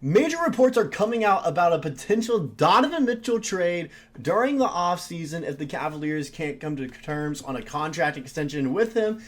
Major reports are coming out about a potential Donovan Mitchell trade during the offseason if the Cavaliers can't come to terms on a contract extension with him.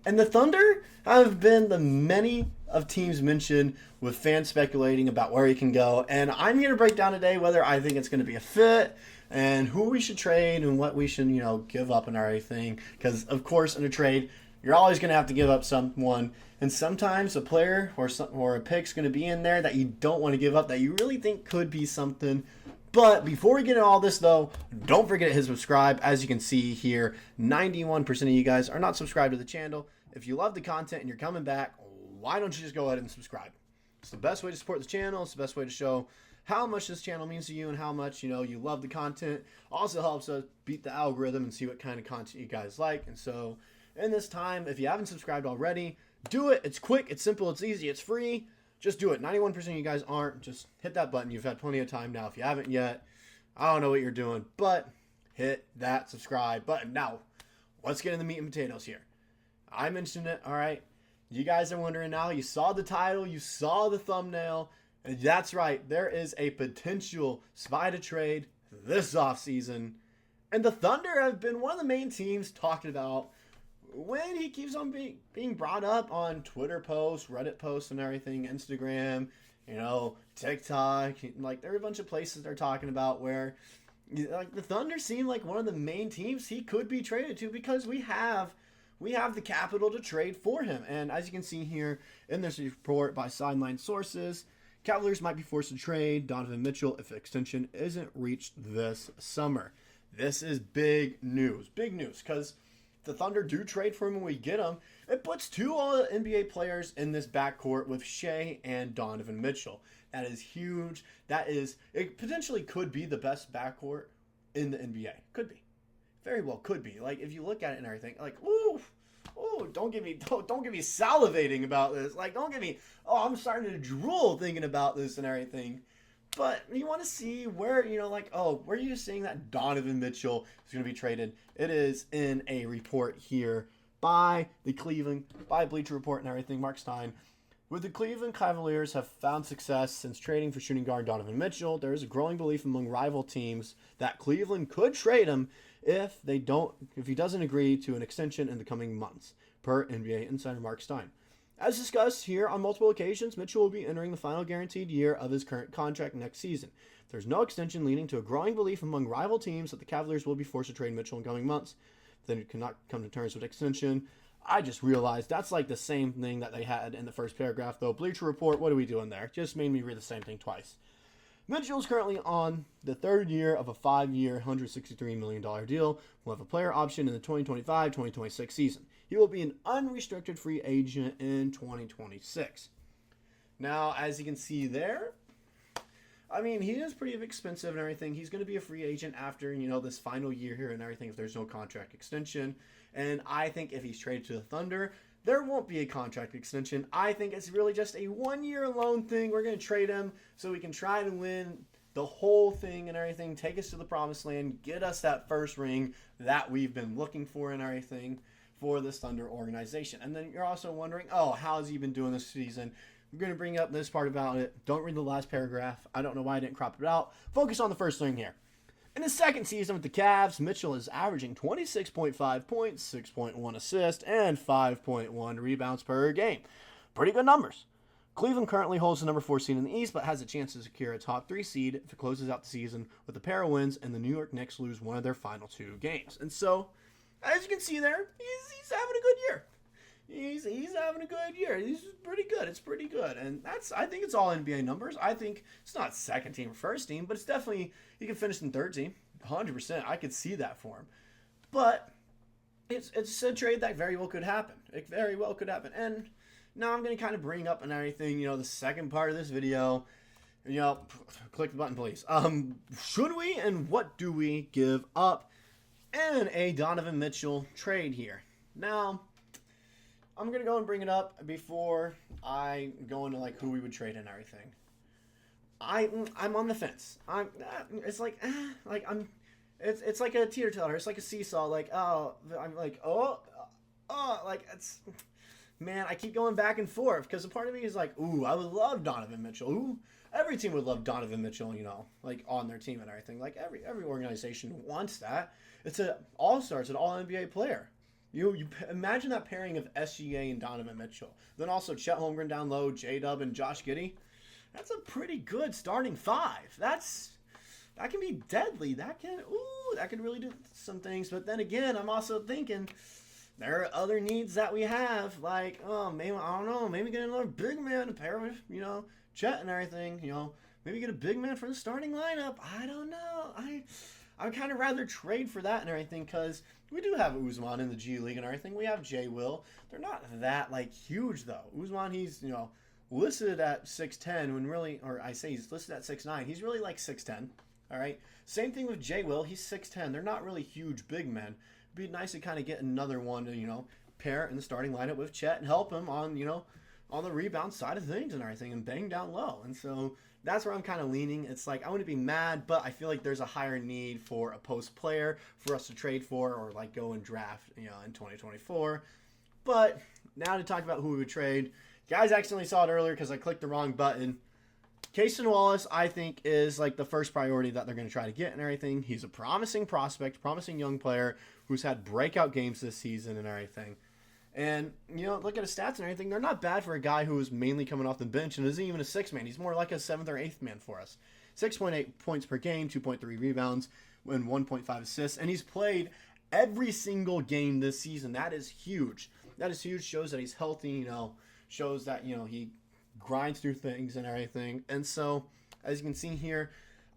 And the Thunder have been the many of teams mentioned with fans speculating about where he can go. And I'm here to break down today whether I think it's going to be a fit and who we should trade and what we should, give up and everything. Because, of course, in a trade, you're always going to have to give up someone. And sometimes a player or a pick's going to be in there that you don't want to give up that you really think could be something. But before we get into all this, though, don't forget to hit subscribe. As you can see here, 91% of you guys are not subscribed to the channel. If you love the content and you're coming back, why don't you just go ahead and subscribe? It's the best way to support the channel. It's the best way to show how much this channel means to you and how much, you love the content. Also helps us beat the algorithm and see what kind of content you guys like. And so in this time, if you haven't subscribed already, do it. It's quick, it's simple, it's easy, it's free. Just do it. 91% of you guys aren't. Just hit that button. You've had plenty of time now. If you haven't yet, I don't know what you're doing, but hit that subscribe button. Now, let's get into the meat and potatoes here. I mentioned it, all right? You guys are wondering now. You saw the title. You saw the thumbnail. And that's right. There is a potential Spida trade this offseason. And the Thunder have been one of the main teams talking about when he keeps on being brought up on Twitter posts, Reddit posts and everything, Instagram, TikTok. Like, there are a bunch of places they're talking about where the Thunder seem like one of the main teams he could be traded to because we have the capital to trade for him. And as you can see here in this report by Sideline Sources, Cavaliers might be forced to trade Donovan Mitchell if extension isn't reached this summer. This is big news. Big news because the Thunder do trade for him when we get him. It puts two All-NBA players in this backcourt with Shai and Donovan Mitchell. That is huge. It potentially could be the best backcourt in the NBA. Could be. Very well could be. Like, if you look at it and everything, like, ooh, don't get me salivating about this. Like, don't get me, I'm starting to drool thinking about this and everything. But you want to see where, where are you seeing that Donovan Mitchell is going to be traded? It is in a report here by Bleacher Report and everything, Mark Stein. With the Cleveland Cavaliers have found success since trading for shooting guard Donovan Mitchell, there is a growing belief among rival teams that Cleveland could trade him if he doesn't agree to an extension in the coming months, per NBA insider Mark Stein. As discussed here on multiple occasions, Mitchell will be entering the final guaranteed year of his current contract next season. There's no extension, leading to a growing belief among rival teams that the Cavaliers will be forced to trade Mitchell in coming months. Then it cannot come to terms with extension. I just realized that's like the same thing that they had in the first paragraph, though. Bleacher Report, what are we doing there? Just made me read the same thing twice. Mitchell is currently on the third year of a 5-year, $163 million deal. Will have a player option in the 2025-2026 season. He will be an unrestricted free agent in 2026. Now, as you can see there, he is pretty expensive and everything. He's going to be a free agent after, this final year here and everything if there's no contract extension. And I think if he's traded to the Thunder, there won't be a contract extension. I think it's really just a 1-year loan thing. We're going to trade him so we can try to win the whole thing and everything, take us to the promised land, get us that first ring that we've been looking for and everything for this Thunder organization. And then you're also wondering, how has he been doing this season? We're going to bring up this part about it. Don't read the last paragraph. I don't know why I didn't crop it out. Focus on the first thing here. In his second season with the Cavs, Mitchell is averaging 26.5 points, 6.1 assists, and 5.1 rebounds per game. Pretty good numbers. Cleveland currently holds the number 4 seed in the East, but has a chance to secure a top 3 seed if it closes out the season with a pair of wins and the New York Knicks lose one of their final 2 games. And so, as you can see there, he's having a good year. He's having a good year. He's pretty good. It's pretty good. And I think it's all NBA numbers. I think it's not second team or first team, but it's definitely, he can finish in third team. 100%. I could see that for him. But it's a trade that very well could happen. It very well could happen. And now I'm going to kind of bring up and everything, the second part of this video. Click the button, please. Should we and what do we give up in a Donovan Mitchell trade here? Now, I'm going to go and bring it up before I go into who we would trade and everything. I'm on the fence. It's like a teeter-totter. It's like a seesaw. Man, I keep going back and forth because a part of me is like, ooh, I would love Donovan Mitchell. Ooh, every team would love Donovan Mitchell, like on their team and everything. Like every organization wants that. It's an all-star. It's an all-NBA player. You imagine that pairing of SGA and Donovan Mitchell. Then also Chet Holmgren down low, J-Dub and Josh Giddey. That's a pretty good starting five. That can be deadly. That can really do some things. But then again, I'm also thinking there are other needs that we have. Like, maybe, I don't know, maybe get another big man to pair with, Chet and everything. Maybe get a big man for the starting lineup. I don't know. I would kind of rather trade for that and everything because we do have Usman in the G League and everything. We have J. Will. They're not that, huge, though. Usman, he's, listed at 6'10", when really, or I say he's listed at 6'9". He's really 6'10", all right? Same thing with J. Will. He's 6'10". They're not really huge big men. It'd be nice to kind of get another one to, pair in the starting lineup with Chet and help him on, on the rebound side of things and everything and bang down low. And so that's where I'm kind of leaning. It's I wouldn't be mad, but I feel like there's a higher need for a post player for us to trade for or go and draft, in 2024. But now to talk about who we would trade. Guys accidentally saw it earlier because I clicked the wrong button. Cason Wallace, I think, is the first priority that they're going to try to get and everything. He's a promising prospect, promising young player who's had breakout games this season and everything. And, look at his stats and everything. They're not bad for a guy who is mainly coming off the bench and isn't even a sixth man. He's more like a seventh or eighth man for us. 6.8 points per game, 2.3 rebounds, and 1.5 assists. And he's played every single game this season. That is huge. That is huge. Shows that he's healthy, shows that, he grinds through things and everything. And so, as you can see here,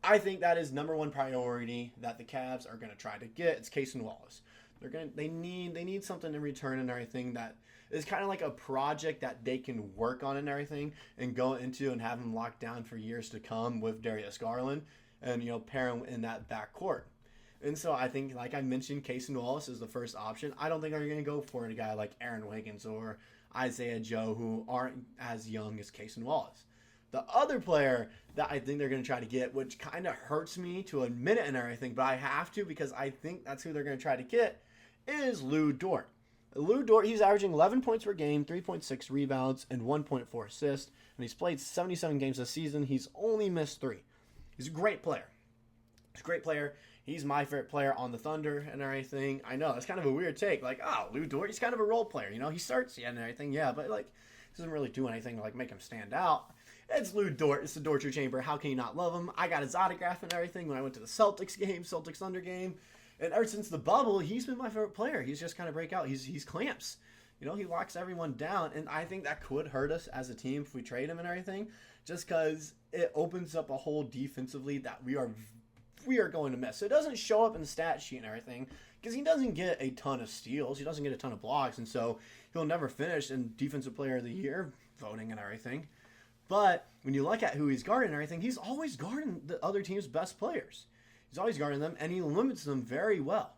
I think that is number one priority that the Cavs are going to try to get. It's Cason Wallace. They need something in return and everything that is kind of like a project that they can work on and everything and go into and have him locked down for years to come with Darius Garland and pair him in that backcourt. And so I think, like I mentioned, Cason Wallace is the first option. I don't think they're going to go for a guy like Aaron Wiggins or Isaiah Joe, who aren't as young as Cason Wallace. The other player that I think they're going to try to get, which kind of hurts me to admit it and everything, but I have to because I think that's who they're going to try to get, is Lou Dort. Lou Dort, he's averaging 11 points per game, 3.6 rebounds, and 1.4 assists, and he's played 77 games this season. He's only missed 3. He's a great player. He's a great player. He's my favorite player on the Thunder and everything. I know, that's kind of a weird take. Lou Dort, he's kind of a role player. He starts and everything, yeah, but doesn't really do anything to make him stand out. It's Lou Dort. It's the Dorture Chamber. How can you not love him? I got his autograph and everything when I went to the Celtics Thunder game. And ever since the bubble, he's been my favorite player. He's just kind of break out. He's clamps. He locks everyone down. And I think that could hurt us as a team if we trade him and everything. Just because it opens up a hole defensively that we are going to miss. So it doesn't show up in the stat sheet and everything because he doesn't get a ton of steals. He doesn't get a ton of blocks. And so he'll never finish in Defensive Player of the Year voting and everything. But when you look at who he's guarding and everything, he's always guarding the other team's best players. He's always guarding them, and he limits them very well.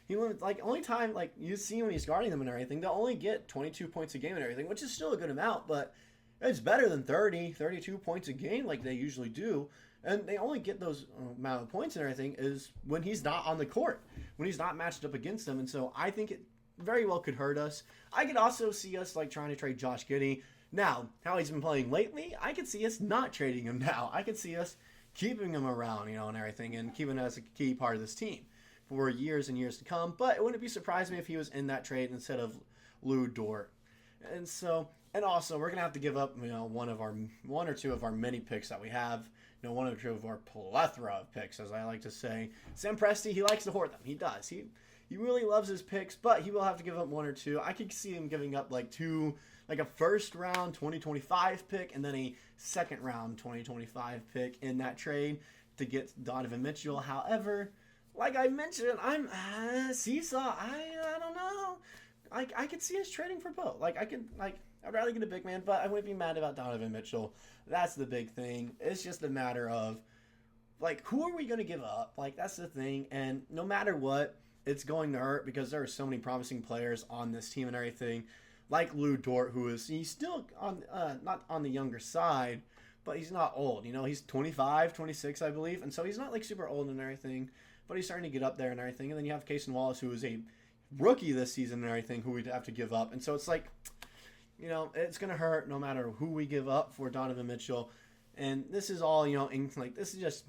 He limits, only time, you see when he's guarding them and everything, they'll only get 22 points a game and everything, which is still a good amount, but it's better than 30, 32 points a game like they usually do. And they only get those amount of points and everything is when he's not on the court, when he's not matched up against them. And so I think it very well could hurt us. I could also see us trying to trade Josh Giddey. Now, how he's been playing lately, I could see us not trading him now. I could see us keeping him around, and everything, and keeping him as a key part of this team for years and years to come. But it wouldn't be surprising me if he was in that trade instead of Lou Dort. And so, and also, we're gonna have to give up, one or two of our many picks that we have. One or two of our plethora of picks, as I like to say. Sam Presti, he likes to hoard them. He does. He really loves his picks, but he will have to give up one or two. I could see him giving up two, a first round 2025 pick and then a second round 2025 pick in that trade to get Donovan Mitchell. However, like I mentioned, I'm seesaw. I don't know. I could see us trading for both. I'd rather get a big man, but I wouldn't be mad about Donovan Mitchell. That's the big thing. It's just a matter of, who are we going to give up? That's the thing. And no matter what, it's going to hurt because there are so many promising players on this team and everything. Like Lou Dort, he's still on not on the younger side, but he's not old. He's 25, 26, I believe. And so he's not super old and everything, but he's starting to get up there and everything. And then you have Cason Wallace, who is a rookie this season and everything, who we'd have to give up. And so it's it's going to hurt no matter who we give up for Donovan Mitchell. And this is all, like, this is just,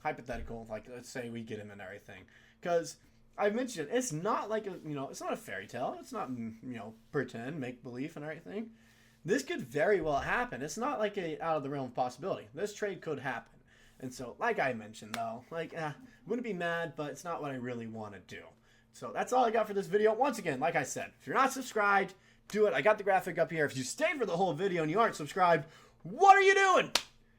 hypothetical. Like, let's say we get him and everything. Because I mentioned, it's not like it's not a fairy tale. It's not, pretend, make believe and everything. This could very well happen. It's not like a out of the realm of possibility. This trade could happen. And so, like I mentioned, though, wouldn't be mad, but it's not what I really want to do. So that's all I got for this video. Once again, like I said, if you're not subscribed, do it. I got the graphic up here. If you stayed for the whole video and you aren't subscribed, what are you doing?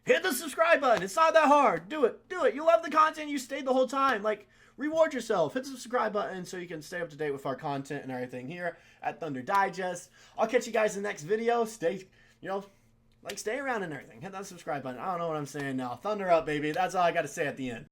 Hit the subscribe button. It's not that hard. Do it. Do it. You love the content. You stayed the whole time. Reward yourself. Hit the subscribe button so you can stay up to date with our content and everything here at Thunder Digest. I'll catch you guys in the next video. Stay around and everything. Hit that subscribe button. I don't know what I'm saying now. Thunder up, baby. That's all I got to say at the end.